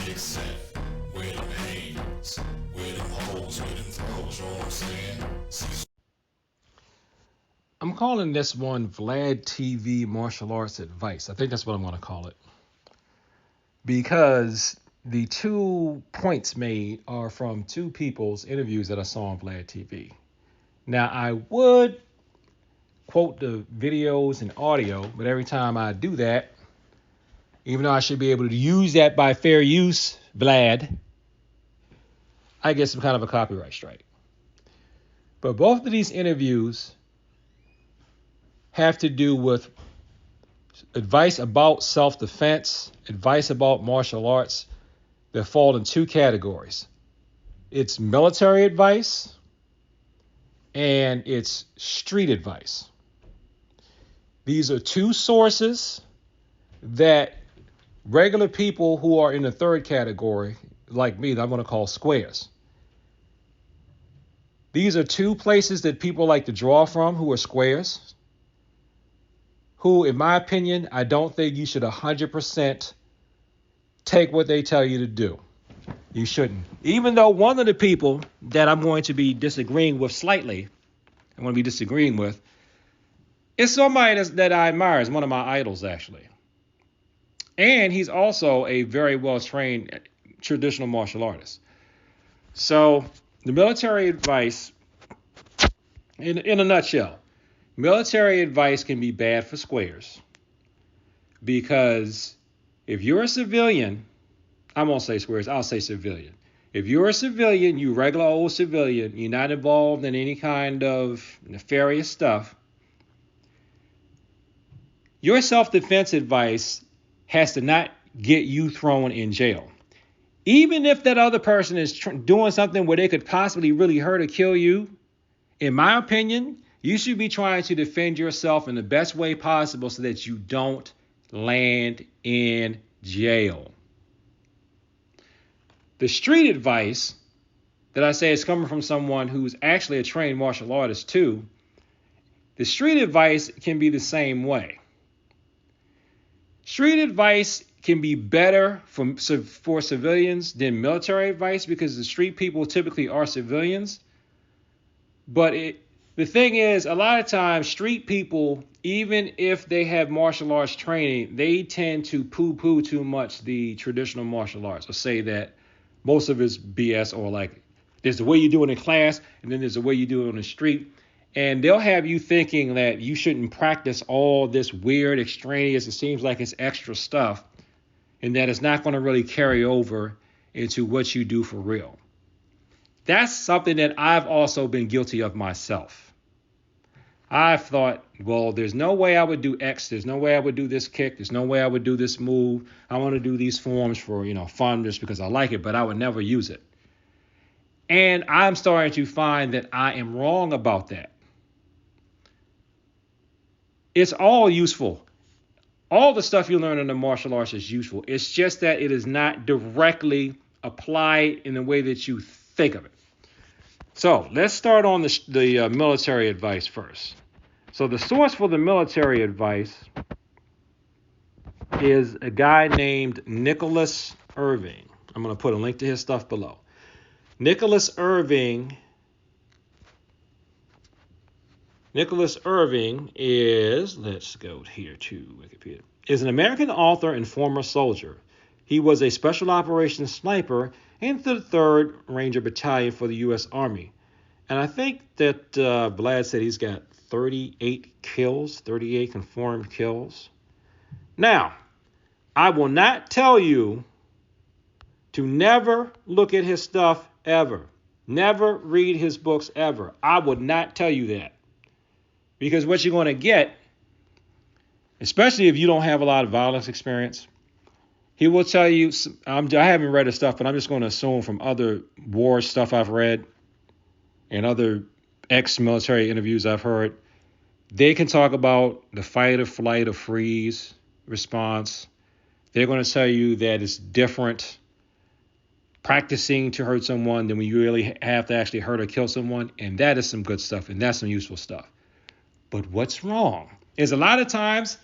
kicks at? Where them hands? Where them holes? Where them throws? You know what I'm saying? I'm calling this one Vlad TV martial arts advice. I think that's what I'm going to call it. Because the 2 points made are from 2 people's interviews that I saw on Vlad TV. Now, I would quote the videos and audio, but every time I do that, even though I should be able to use that by fair use, Vlad, I get some kind of a copyright strike. But both of these interviews have to do with advice about self-defense, advice about martial arts that fall in 2 categories. It's military advice and it's street advice. These are 2 sources that regular people who are in the 3rd category, like me, that I'm going to call squares. These are 2 places that people like to draw from who are squares, who, in my opinion, I don't think you should 100% take what they tell you to do. You shouldn't. Even though one of the people that I'm going to be disagreeing with slightly, I'm going to be disagreeing with, is somebody that I admire, is one of my idols, actually. And he's also a very well-trained traditional martial artist. So the military advice, in a nutshell, military advice can be bad for squares because if you're a civilian, I won't say squares, I'll say civilian. If you're a civilian, you regular old civilian, you're not involved in any kind of nefarious stuff, your self-defense advice has to not get you thrown in jail. Even if that other person is doing something where they could possibly really hurt or kill you, in my opinion, you should be trying to defend yourself in the best way possible so that you don't land in jail. The street advice that I say is coming from someone who's actually a trained martial artist too, the street advice can be the same way. Street advice can be better for civilians than military advice because the street people typically are civilians. But the thing is, a lot of times, street people, even if they have martial arts training, they tend to poo-poo too much the traditional martial arts, or say that most of it's BS, or like there's the way you do it in class, and then there's the way you do it on the street. And they'll have you thinking that you shouldn't practice all this weird, extraneous, it seems like it's extra stuff, and that it's not going to really carry over into what you do for real. That's something that I've also been guilty of myself. I've thought, well, there's no way I would do X. There's no way I would do this kick. There's no way I would do this move. I want to do these forms for, fun just because I like it, but I would never use it. And I'm starting to find that I am wrong about that. It's all useful. All the stuff you learn in the martial arts is useful. It's just that it is not directly applied in the way that you think of it. So let's start on the military advice first. So the source for the military advice is a guy named Nicholas Irving. I'm going to put a link to his stuff below. Nicholas Irving is, let's go here to Wikipedia, is an American author and former soldier. He was a special operations sniper in the 3rd Ranger Battalion for the U.S. Army. And I think that Vlad said he's got 38 confirmed kills. Now, I will not tell you to never look at his stuff ever. Never read his books ever. I would not tell you that. Because what you're going to get, especially if you don't have a lot of violence experience, he will tell you, I haven't read his stuff, but I'm just going to assume from other war stuff I've read and other ex-military interviews I've heard, they can talk about the fight or flight or freeze response. They're going to tell you that it's different practicing to hurt someone than when you really have to actually hurt or kill someone. And that is some good stuff, and that's some useful stuff. But what's wrong is a lot of times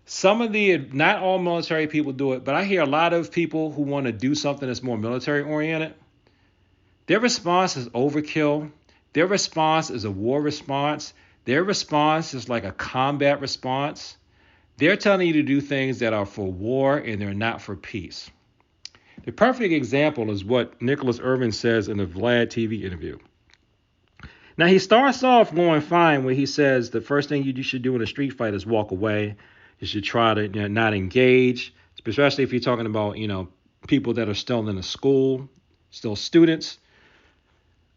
Not all military people do it, but I hear a lot of people who want to do something that's more military oriented. Their response is overkill. Their response is a war response. Their response is like a combat response. They're telling you to do things that are for war and they're not for peace. The perfect example is what Nicholas Irving says in the Vlad TV interview. Now, he starts off going fine where he says the first thing you should do in a street fight is walk away. You should try to not engage, especially if you're talking about, people that are still in the school, still students.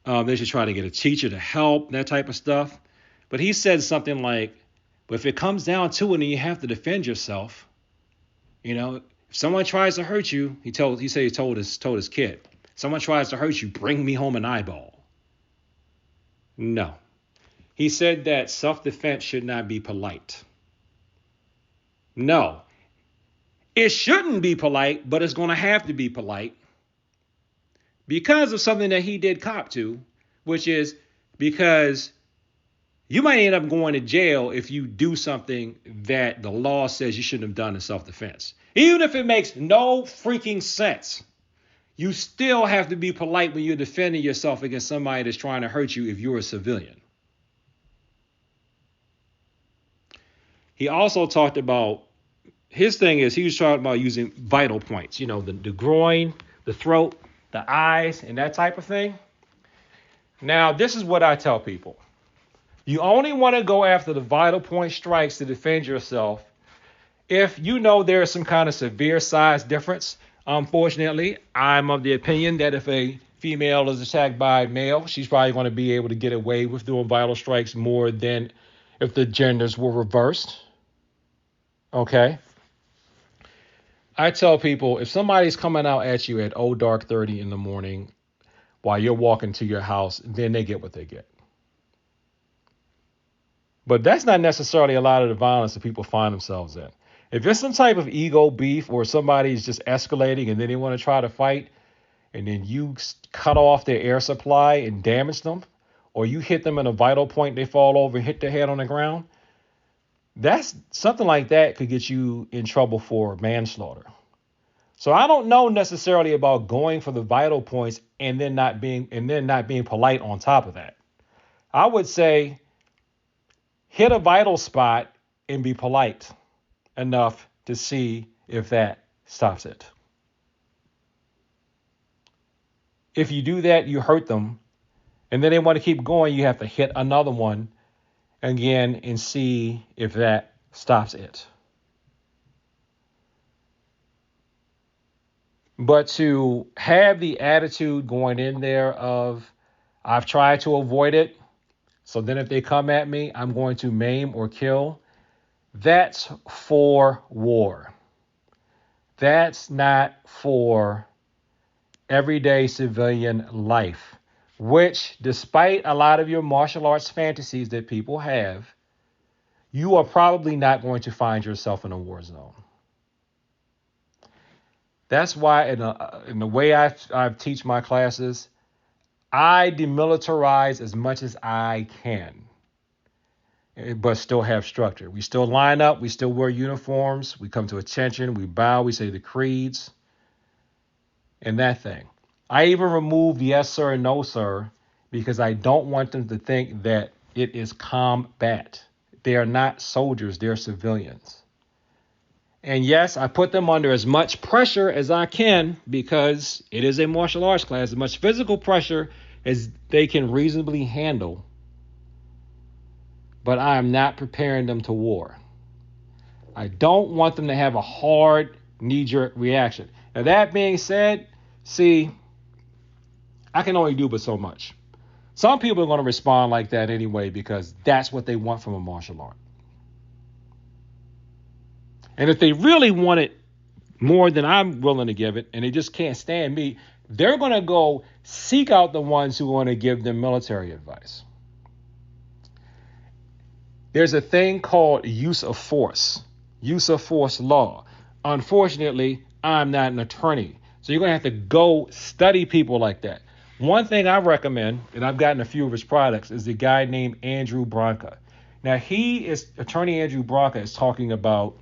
They should try to get a teacher to help, that type of stuff. But he said something like, but if it comes down to it and you have to defend yourself, if someone tries to hurt you, he told his kid, someone tries to hurt you, bring me home an eyeball. No. He said that self-defense should not be polite. No. It shouldn't be polite, but it's going to have to be polite because of something that he did cop to, which is because you might end up going to jail if you do something that the law says you shouldn't have done in self-defense. Even if it makes no freaking sense, you still have to be polite when you're defending yourself against somebody that's trying to hurt you if you're a civilian. He also talked about, his thing is he was talking about using vital points, the groin, the throat, the eyes, and that type of thing. Now, this is what I tell people. You only want to go after the vital point strikes to defend yourself if you know there is some kind of severe size difference. Unfortunately, I'm of the opinion that if a female is attacked by a male, she's probably going to be able to get away with doing vital strikes more than if the genders were reversed. Okay? I tell people, if somebody's coming out at you at dark 30 in the morning while you're walking to your house, then they get what they get. But that's not necessarily a lot of the violence that people find themselves in. If it's some type of ego beef or somebody's just escalating and then they want to try to fight and then you cut off their air supply and damage them, or you hit them in a vital point, they fall over and hit their head on the ground, that's something like that could get you in trouble for manslaughter. So I don't know necessarily about going for the vital points and then not being polite on top of that. I would say hit a vital spot and be polite enough to see if that stops it. If you do that, you hurt them, and then they want to keep going, you have to hit another one again and see if that stops it. But to have the attitude going in there of, I've tried to avoid it, so then if they come at me, I'm going to maim or kill, that's for war. That's not for everyday civilian life, which, despite a lot of your martial arts fantasies that people have, you are probably not going to find yourself in a war zone. That's why in the way I teach my classes, I demilitarize as much as I can, but still have structure. We still line up. We still wear uniforms. We come to attention. We bow. We say the creeds and that thing. I even remove yes, sir, and no, sir, because I don't want them to think that it is combat. They are not soldiers. They're civilians. And yes, I put them under as much pressure as I can because it is a martial arts class, as much physical pressure as they can reasonably handle. But I am not preparing them to war. I don't want them to have a hard knee-jerk reaction. Now, that being said, see, I can only do but so much. Some people are going to respond like that anyway because that's what they want from a martial art. And if they really want it more than I'm willing to give it, and they just can't stand me, they're going to go seek out the ones who want to give them military advice. There's a thing called use of force law. Unfortunately, I'm not an attorney. So you're going to have to go study people like that. One thing I recommend, and I've gotten a few of his products, is a guy named Andrew Branca. Now, attorney Andrew Branca is talking about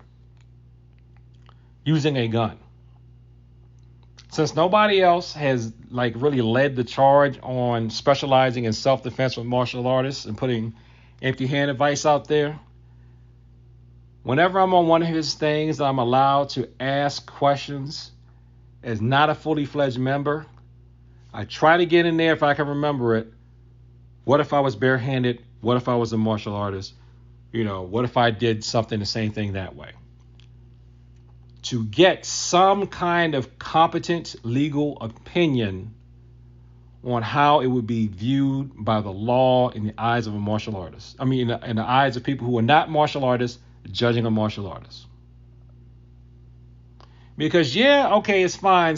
using a gun. Since nobody else has like really led the charge on specializing in self-defense with martial artists and putting empty-hand advice out there, whenever I'm on one of his things, I'm allowed to ask questions as not a fully fledged member. I try to get in there if I can remember it. What if I was barehanded? What if I was a martial artist? What if I did something the same thing that way? To get some kind of competent legal opinion on how it would be viewed by the law in the eyes of a martial artist. I mean, in the eyes of people who are not martial artists judging a martial artist. Because, it's fine.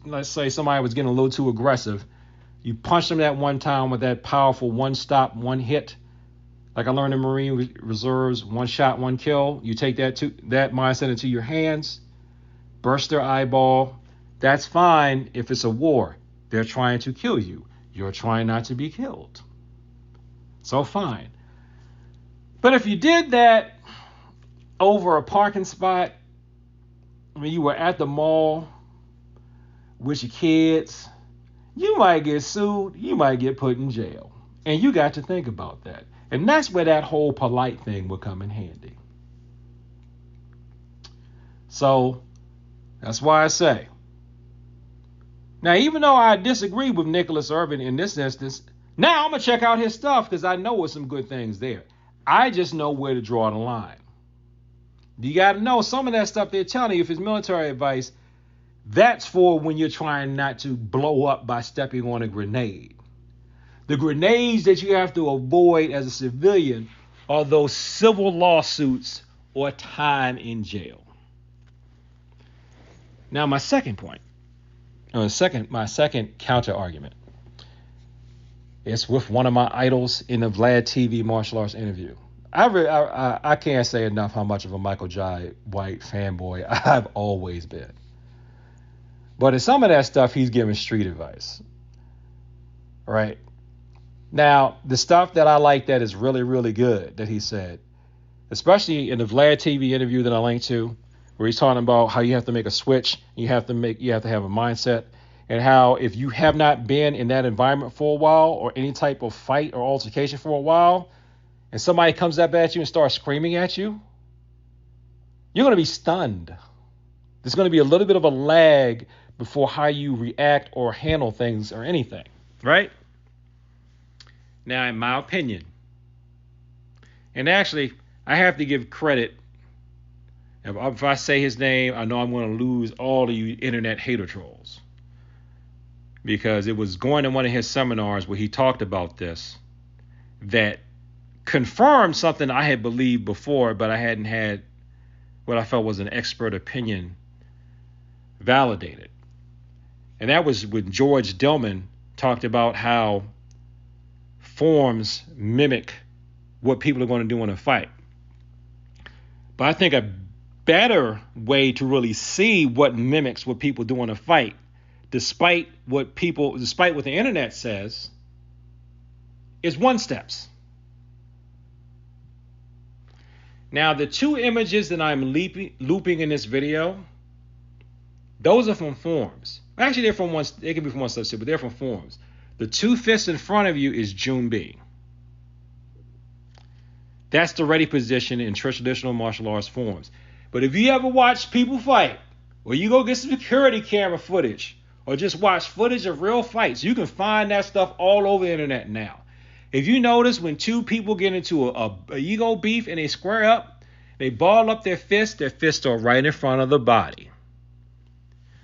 Let's say somebody was getting a little too aggressive. You punch them that one time with that powerful one stop, one hit. Like I learned in Marine Reserves, one shot, one kill. You take that mindset into your hands, burst their eyeball. That's fine if it's a war. They're trying to kill you. You're trying not to be killed. So fine. But if you did that over a parking spot, when you were at the mall with your kids, you might get sued. You might get put in jail. And you got to think about that. And that's where that whole polite thing will come in handy. So that's why I say. Now, even though I disagree with Nicholas Irving in this instance, now I'm going to check out his stuff because I know there's some good things there. I just know where to draw the line. You got to know some of that stuff they're telling you, if it's military advice, that's for when you're trying not to blow up by stepping on a grenade. The grenades that you have to avoid as a civilian are those civil lawsuits or time in jail. Now, my second point, my second counter argument, is with one of my idols in the Vlad TV martial arts interview. I can't say enough how much of a Michael Jai White fanboy I've always been. But in some of that stuff, he's giving street advice. Right? Now, the stuff that I like that is really, really good that he said, especially in the Vlad TV interview that I linked to, where he's talking about how you have to make a switch, you have to have a mindset, and how if you have not been in that environment for a while or any type of fight or altercation for a while, and somebody comes up at you and starts screaming at you, you're going to be stunned. There's going to be a little bit of a lag before how you react or handle things or anything, right? Now, in my opinion, and actually, I have to give credit. If I say his name, I know I'm going to lose all of you internet hater trolls. Because it was going to one of his seminars where he talked about this that confirmed something I had believed before, but I hadn't had what I felt was an expert opinion validated. And that was when George Dillman talked about how forms mimic what people are going to do in a fight. But I think a better way to really see what mimics what people do in a fight, despite what the internet says, is one steps. Now, the two images that I'm looping in this video, those are from forms. Actually, they can be from one step too, but they're from forms. The two fists in front of you is June B. That's the ready position in traditional martial arts forms. But if you ever watch people fight, or you go get some security camera footage, or just watch footage of real fights, you can find that stuff all over the internet now. If you notice when two people get into a ego beef and they square up, they ball up their fists are right in front of the body.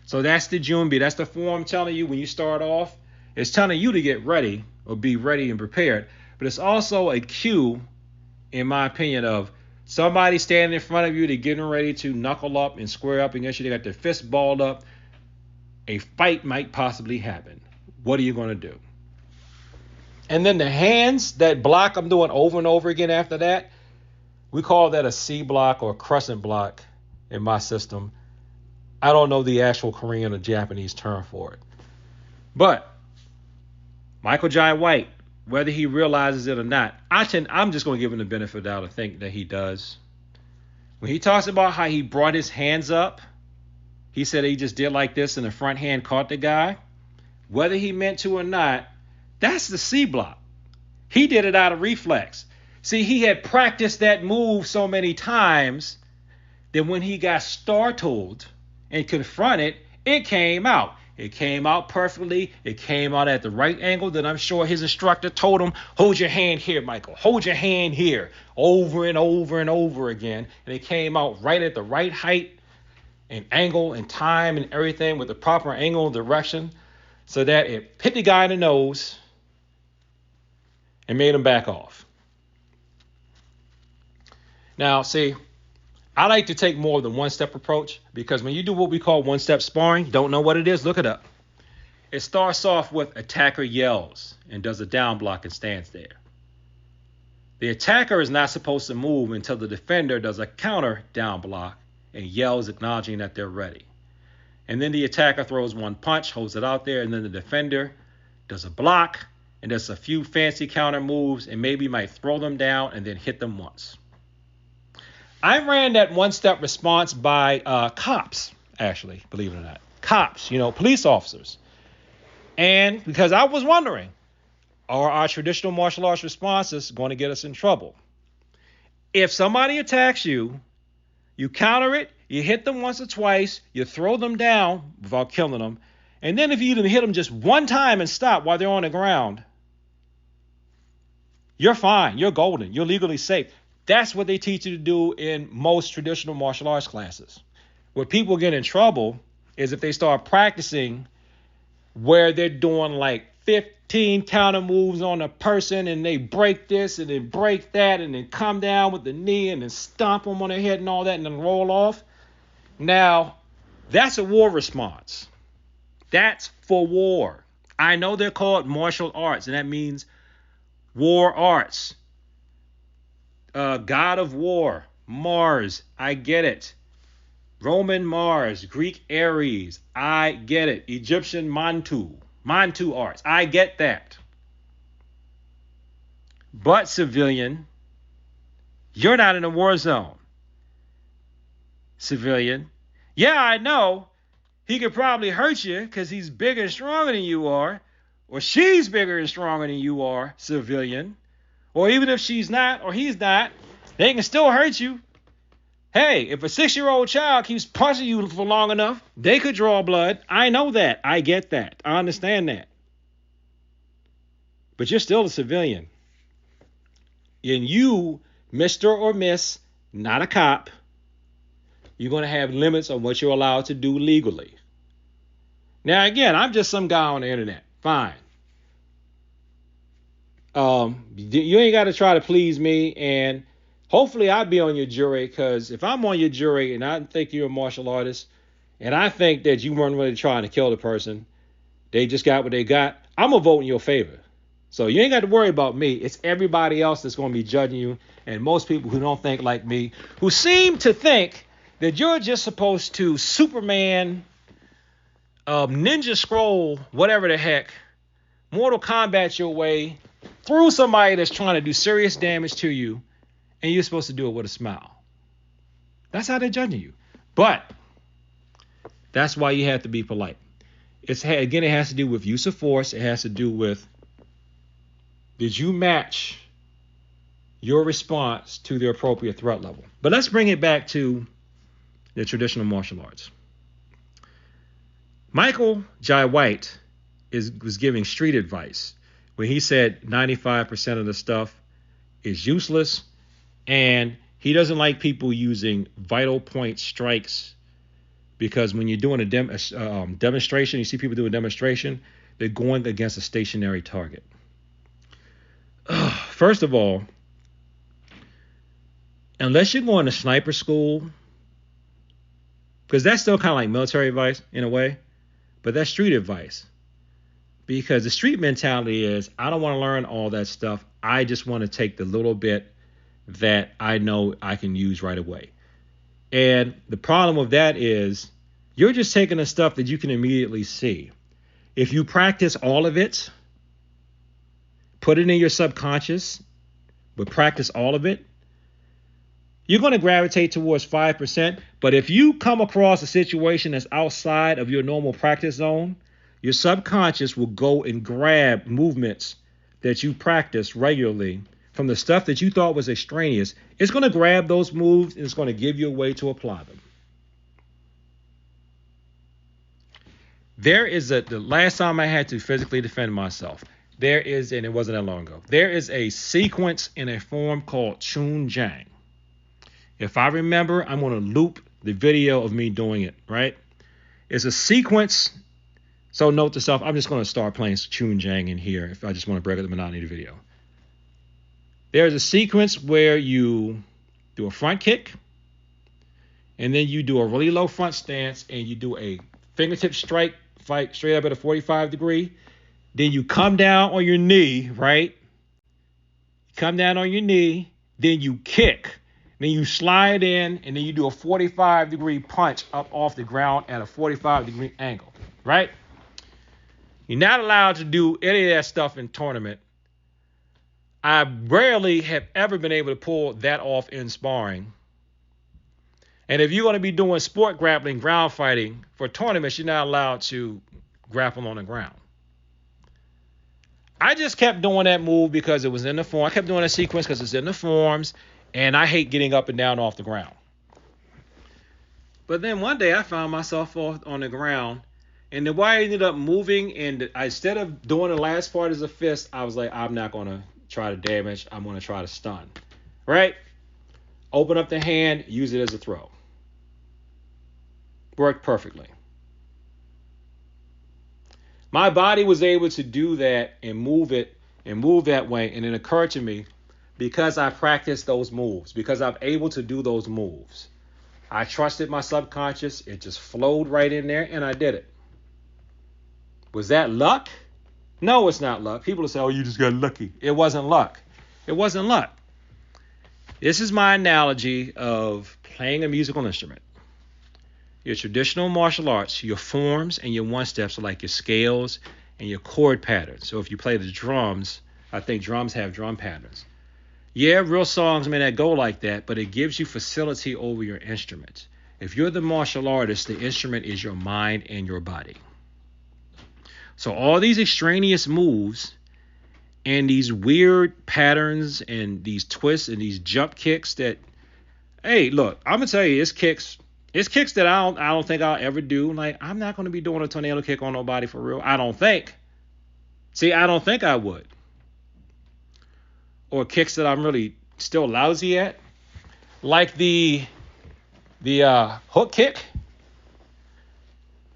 So that's the June B. That's the form telling you when you start off. It's telling you to get ready or be ready and prepared. But it's also a cue, in my opinion, of somebody standing in front of you, they're getting ready to knuckle up and square up against you. They got their fists balled up. A fight might possibly happen. What are you going to do? And then the hands that block, I'm doing over and over again after that. We call that a C block or a crescent block in my system. I don't know the actual Korean or Japanese term for it. But Michael Jai White, whether he realizes it or not, I'm just going to give him the benefit of the doubt and think that he does. When he talks about how he brought his hands up, he said he just did like this and the front hand caught the guy. Whether he meant to or not, that's the C block. He did it out of reflex. See, he had practiced that move so many times that when he got startled and confronted, it came out. It came out perfectly. It came out at the right angle that I'm sure his instructor told him, hold your hand here, Michael. Hold your hand here, over and over and over again. And it came out right at the right height and angle and time and everything with the proper angle and direction so that it hit the guy in the nose and made him back off. Now, see, I like to take more of the one-step approach because when you do what we call one-step sparring, don't know what it is, look it up. It starts off with attacker yells and does a down block and stands there. The attacker is not supposed to move until the defender does a counter down block and yells acknowledging that they're ready. And then the attacker throws one punch, holds it out there, and then the defender does a block and does a few fancy counter moves and maybe might throw them down and then hit them once. I ran that one-step response by cops, actually, believe it or not. Cops, police officers. And because I was wondering, are our traditional martial arts responses going to get us in trouble? If somebody attacks you, you counter it, you hit them once or twice, you throw them down without killing them, and then if you even hit them just one time and stop while they're on the ground, you're fine, you're golden, you're legally safe. That's what they teach you to do in most traditional martial arts classes. Where people get in trouble is if they start practicing where they're doing like 15 counter moves on a person and they break this and then break that and then come down with the knee and then stomp them on their head and all that and then roll off. Now, that's a war response. That's for war. I know they're called martial arts, and that means war arts. God of war, Mars, I get it. Roman Mars, Greek Ares, I get it. Egyptian Mantu arts, I get that. But civilian, you're not in a war zone. Civilian, yeah, I know. He could probably hurt you because he's bigger and stronger than you are, or she's bigger and stronger than you are, civilian. Or even if she's not or he's not, they can still hurt you. Hey, if a 6-year-old child keeps punching you for long enough, they could draw blood. I know that. I get that. I understand that. But you're still a civilian. And you, Mr. or Miss, not a cop, you're going to have limits on what you're allowed to do legally. Now, again, I'm just some guy on the internet. Fine. You ain't got to try to please me, and hopefully I'll be on your jury, because if I'm on your jury and I think you're a martial artist and I think that you weren't really trying to kill the person, they just got what they got, I'm going to vote in your favor. So you ain't got to worry about me. It's everybody else that's going to be judging you, and most people who don't think like me, who seem to think that you're just supposed to Superman, Ninja Scroll, whatever the heck, Mortal Kombat your way through somebody that's trying to do serious damage to you, and you're supposed to do it with a smile. That's how they're judging you. But that's why you have to be polite. It has to do with use of force. It has to do with, did you match your response to the appropriate threat level? But let's bring it back to the traditional martial arts. Michael Jai White was giving street advice when he said 95% of the stuff is useless, and he doesn't like people using vital point strikes, because when you're doing a demonstration, you see people do a demonstration, they're going against a stationary target. First of all, unless you're going to sniper school, because that's still kind of like military advice in a way, but that's street advice. Because the street mentality is, I don't want to learn all that stuff. I just want to take the little bit that I know I can use right away. And the problem with that is, you're just taking the stuff that you can immediately see. If you practice all of it, put it in your subconscious, but practice all of it, You're going to gravitate towards 5%. But if you come across a situation that's outside of your normal practice zone, your subconscious will go and grab movements that you practice regularly from the stuff that you thought was extraneous. It's going to grab those moves and it's going to give you a way to apply them. The last time I had to physically defend myself, and it wasn't that long ago, there is a sequence in a form called Chun Jang. If I remember, I'm going to loop the video of me doing it, right? It's a sequence. So note to self, I'm just going to start playing Chun Jang in here if I just want to break up the monotony of the video. There's a sequence where you do a front kick, and then you do a really low front stance, and you do a fingertip strike, fight straight up at a 45 degree. Then you come down on your knee, right? Come down on your knee, then you kick. Then you slide in, and then you do a 45 degree punch up off the ground at a 45 degree angle, right? You're not allowed to do any of that stuff in tournament. I rarely have ever been able to pull that off in sparring. And if you're going to be doing sport grappling, ground fighting for tournaments, you're not allowed to grapple on the ground. I just kept doing that move because it was in the form. I kept doing that sequence because it's in the forms, and I hate getting up and down off the ground. But then one day I found myself on the ground, and the way I ended up moving, and instead of doing the last part as a fist, I was like, I'm not going to try to damage. I'm going to try to stun. Right? Open up the hand, use it as a throw. Worked perfectly. My body was able to do that and move that way, and it occurred to me, because I practiced those moves, because I'm able to do those moves, I trusted my subconscious. It just flowed right in there, and I did it. Was that luck? No, it's not luck. People will say, oh, you just got lucky. It wasn't luck. It wasn't luck. This is my analogy of playing a musical instrument. Your traditional martial arts, your forms and your one-steps are like your scales and your chord patterns. So if you play the drums, I think drums have drum patterns. Yeah, real songs may not go like that, but it gives you facility over your instrument. If you're the martial artist, the instrument is your mind and your body. So all these extraneous moves and these weird patterns and these twists and these jump kicks that, hey, look, I'm gonna tell you, it's kicks that I don't think I'll ever do. Like, I'm not gonna be doing a tornado kick on nobody for real. I don't think. See, I don't think I would. Or kicks that I'm really still lousy at, like the hook kick,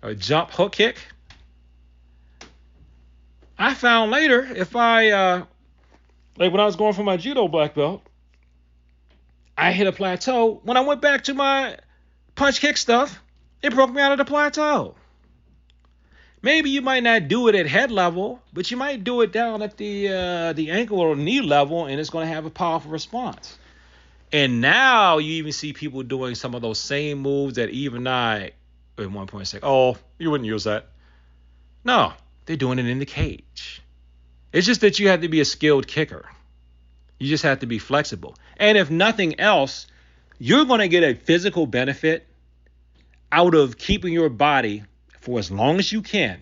or jump hook kick. I found later, if I like when I was going for my judo black belt, I hit a plateau. When I went back to my punch kick stuff, it broke me out of the plateau. Maybe you might not do it at head level, but you might do it down at the ankle or knee level, and it's going to have a powerful response. And now you even see people doing some of those same moves that even I, at one point, say, oh, you wouldn't use that. No, they're doing it in the cage. It's just that you have to be a skilled kicker. You just have to be flexible. And if nothing else, you're going to get a physical benefit out of keeping your body, for as long as you can,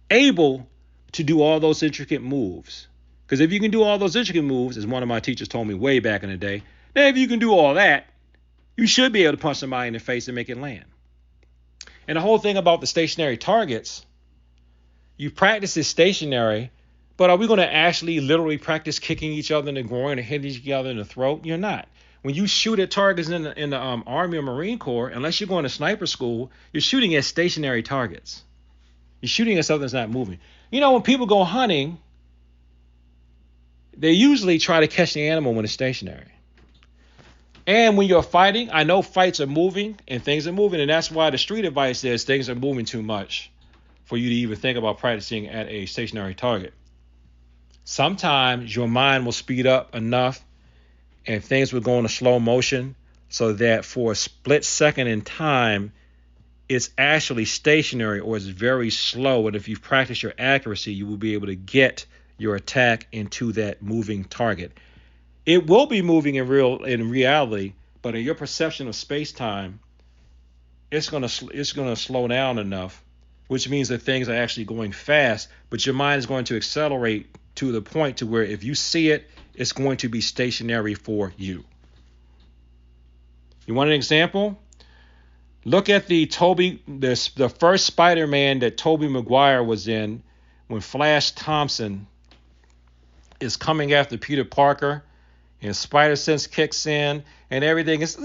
able to do all those intricate moves. Because if you can do all those intricate moves, as one of my teachers told me way back in the day, now if you can do all that, you should be able to punch somebody in the face and make it land. And the whole thing about the stationary targets, you practice it stationary, but are we going to actually literally practice kicking each other in the groin or hitting each other in the throat? You're not. When you shoot at targets in the Army or Marine Corps, unless you're going to sniper school, you're shooting at stationary targets. You're shooting at something that's not moving. You know, when people go hunting, they usually try to catch the animal when it's stationary. And when you're fighting, I know fights are moving and things are moving, and that's why the street advice is things are moving too much for you to even think about practicing at a stationary target. Sometimes your mind will speed up enough and things will go in a slow motion so that for a split second in time, it's actually stationary or it's very slow. And if you practice your accuracy, you will be able to get your attack into that moving target. It will be moving in reality, but in your perception of space time, it's gonna slow down enough, which means that things are actually going fast. But your mind is going to accelerate to the point to where if you see it, it's going to be stationary for you. You want an example? Look at the first Spider-Man that Tobey Maguire was in, when Flash Thompson is coming after Peter Parker, and Spider Sense kicks in, and everything is.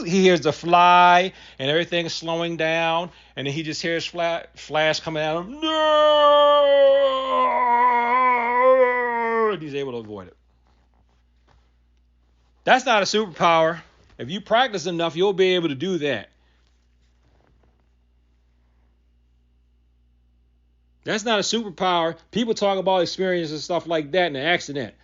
He hears the fly, and everything is slowing down, and then he just hears Flash coming out of. No! And he's able to avoid it. That's not a superpower. If you practice enough, you'll be able to do that. That's not a superpower. People talk about experiences and stuff like that in an accident.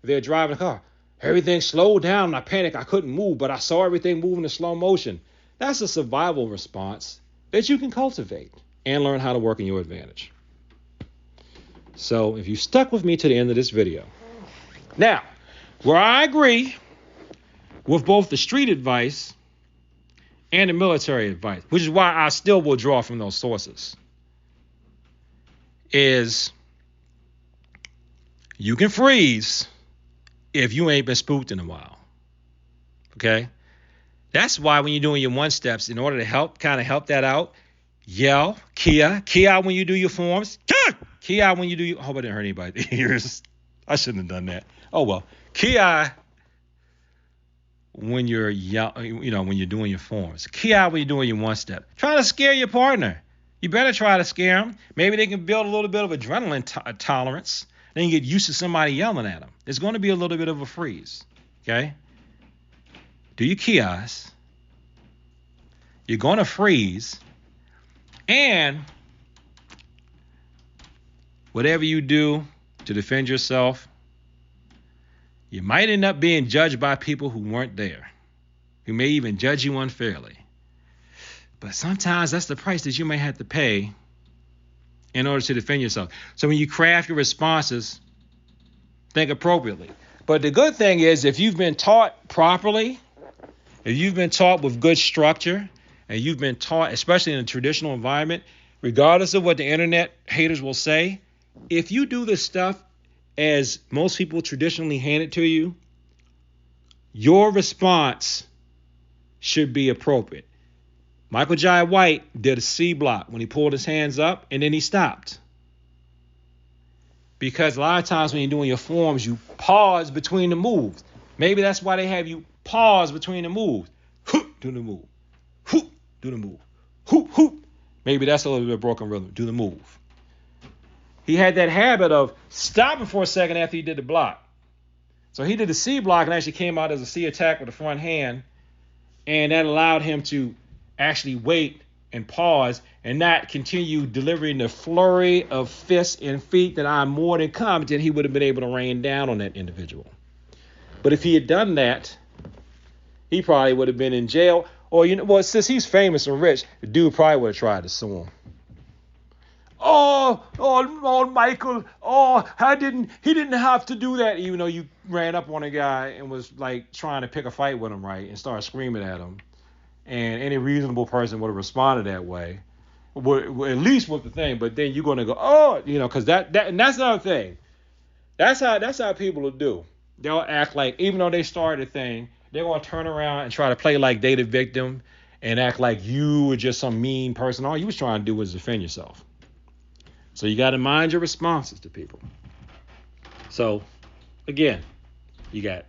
They're driving a car. Everything slowed down and I panicked. I couldn't move, but I saw everything moving in slow motion. That's a survival response that you can cultivate and learn how to work in your advantage. So if you stuck with me to the end of this video. Now, where I agree with both the street advice and the military advice, which is why I still will draw from those sources, is you can freeze if you ain't been spooked in a while. Okay? That's why when you're doing your one steps, in order to help that out, yell, Kia out when you do your forms. Kia out when you do your, I hope I didn't hurt anybody's ears. I shouldn't have done that. Oh well. Kia when you're when you're doing your forms. Kia when you're doing your one step. Try to scare your partner. You better try to scare them. Maybe they can build a little bit of adrenaline tolerance. Then you get used to somebody yelling at them. There's going to be a little bit of a freeze. Okay? Do your kios. You're going to freeze. And whatever you do to defend yourself, you might end up being judged by people who weren't there, who may even judge you unfairly. But sometimes that's the price that you may have to pay in order to defend yourself. So when you craft your responses, think appropriately. But the good thing is, if you've been taught properly, if you've been taught with good structure, and you've been taught, especially in a traditional environment, regardless of what the internet haters will say, if you do this stuff as most people traditionally hand it to you, your response should be appropriate. Michael Jai White did a C block when he pulled his hands up and then he stopped. Because a lot of times when you're doing your forms, you pause between the moves. Maybe that's why they have you pause between the moves. Hoop, do the move. Hoop, do the move. Hoop, hoop. Maybe that's a little bit of broken rhythm. Do the move. He had that habit of stopping for a second after he did the block. So he did the C block and actually came out as a C attack with the front hand. And that allowed him to actually wait and pause and not continue delivering the flurry of fists and feet that I'm more than confident he would have been able to rain down on that individual. But if he had done that, he probably would have been in jail. Or, since he's famous and rich, the dude probably would have tried to sue him. Oh, Michael. He didn't have to do that, even though you ran up on a guy and was like trying to pick a fight with him, right? And started screaming at him. And any reasonable person would have responded that way, at least with the thing. But then you're going to go, because and that's another thing. That's how people will do. They'll act like, even though they started a thing, they're going to turn around and try to play like they the victim and act like you were just some mean person. All you was trying to do was defend yourself. So you got to mind your responses to people. So, again, you got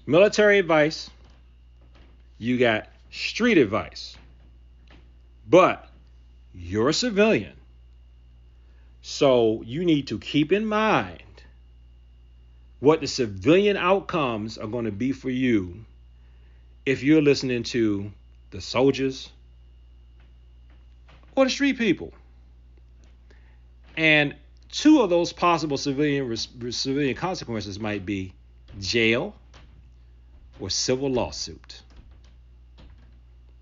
military advice. You got street advice. But you're a civilian. So you need to keep in mind what the civilian outcomes are going to be for you if you're listening to the soldiers or the street people. And two of those possible civilian consequences might be jail or civil lawsuit.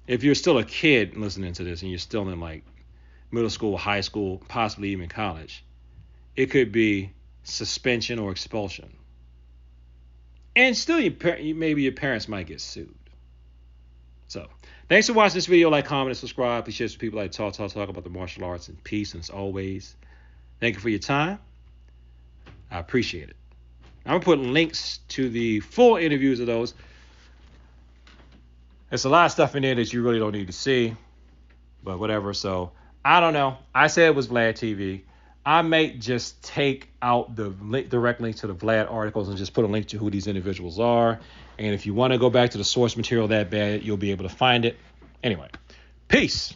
If you're still a kid listening to this and you're still in like middle school, high school, possibly even college, it could be suspension or expulsion. And still, maybe your parents might get sued. So, thanks for watching this video. Like, comment, and subscribe. Please share this with people like talk about the martial arts and peace. And as always, thank you for your time. I appreciate it. I'm going to put links to the full interviews of those. There's a lot of stuff in there that you really don't need to see. But whatever. So, I don't know. I said it was Vlad TV. I may just take out the direct link to the Vlad articles and just put a link to who these individuals are. And if you want to go back to the source material that bad, you'll be able to find it. Anyway, peace.